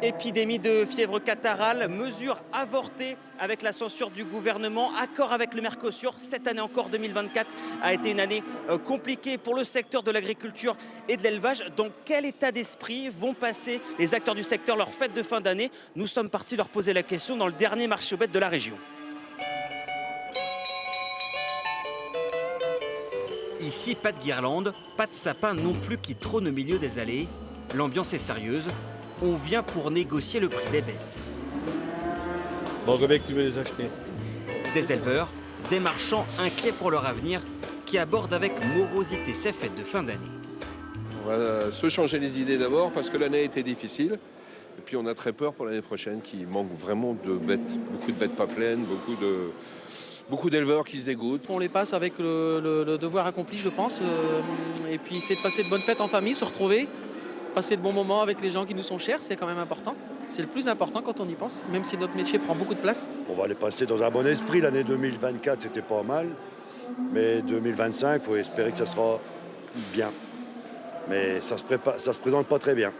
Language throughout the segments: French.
Épidémie de fièvre catarrhale, mesures avortées avec la censure du gouvernement, accord avec le Mercosur. Cette année encore, 2024, a été une année compliquée pour le secteur de l'agriculture et de l'élevage. Dans quel état d'esprit vont passer les acteurs du secteur leur fête de fin d'année? Nous sommes partis leur poser la question dans le dernier marché aux bêtes de la région. Ici, pas de guirlande, pas de sapin non plus qui trône au milieu des allées. L'ambiance est sérieuse. On vient pour négocier le prix des bêtes. Bon, combien que tu veux les acheter? Des éleveurs, des marchands inquiets pour leur avenir qui abordent avec morosité ces fêtes de fin d'année. On va se changer les idées d'abord parce que l'année a été difficile. Et puis on a très peur pour l'année prochaine qui manque vraiment de bêtes. Beaucoup de bêtes pas pleines, beaucoup d'éleveurs qui se dégoûtent. On les passe avec le devoir accompli, je pense. Et puis essayer de passer de bonnes fêtes en famille, se retrouver, passer de bons moments avec les gens qui nous sont chers, c'est quand même important. C'est le plus important quand on y pense, même si notre métier prend beaucoup de place. On va les passer dans un bon esprit. L'année 2024, c'était pas mal. Mais 2025, il faut espérer que ça sera bien. Mais ça se présente pas très bien.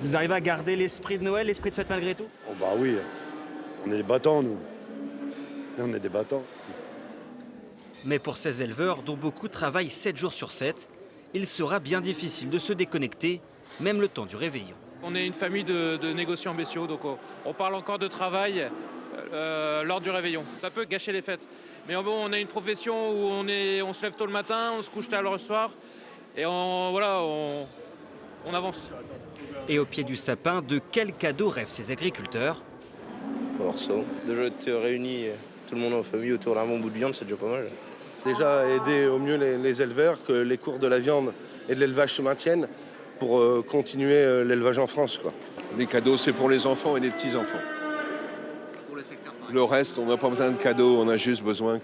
Vous arrivez à garder l'esprit de Noël, l'esprit de fête malgré tout? Oh bah oui, on est des battants, nous. On est des battants. Mais pour ces éleveurs, dont beaucoup travaillent 7 jours sur 7, il sera bien difficile de se déconnecter, même le temps du réveillon. On est une famille de négociants bestiaux, donc on parle encore de travail lors du réveillon. Ça peut gâcher les fêtes. Mais bon, on a une profession où on se lève tôt le matin, on se couche tard le soir, et on avance. Et au pied du sapin, de quel cadeau rêvent ces agriculteurs? Un morceau. Déjà, tu réunis tout le monde en famille autour d'un bon bout de viande, c'est déjà pas mal. Déjà aider au mieux les éleveurs, que les cours de la viande et de l'élevage se maintiennent pour continuer l'élevage en France, quoi. Les cadeaux, c'est pour les enfants et les petits-enfants. Pour le secteur, Le reste, on n'a pas besoin de cadeaux, on a juste besoin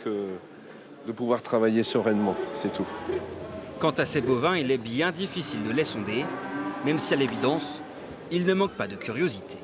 de pouvoir travailler sereinement, c'est tout. Quant à ces bovins, il est bien difficile de les sonder, même si à l'évidence, il ne manque pas de curiosité.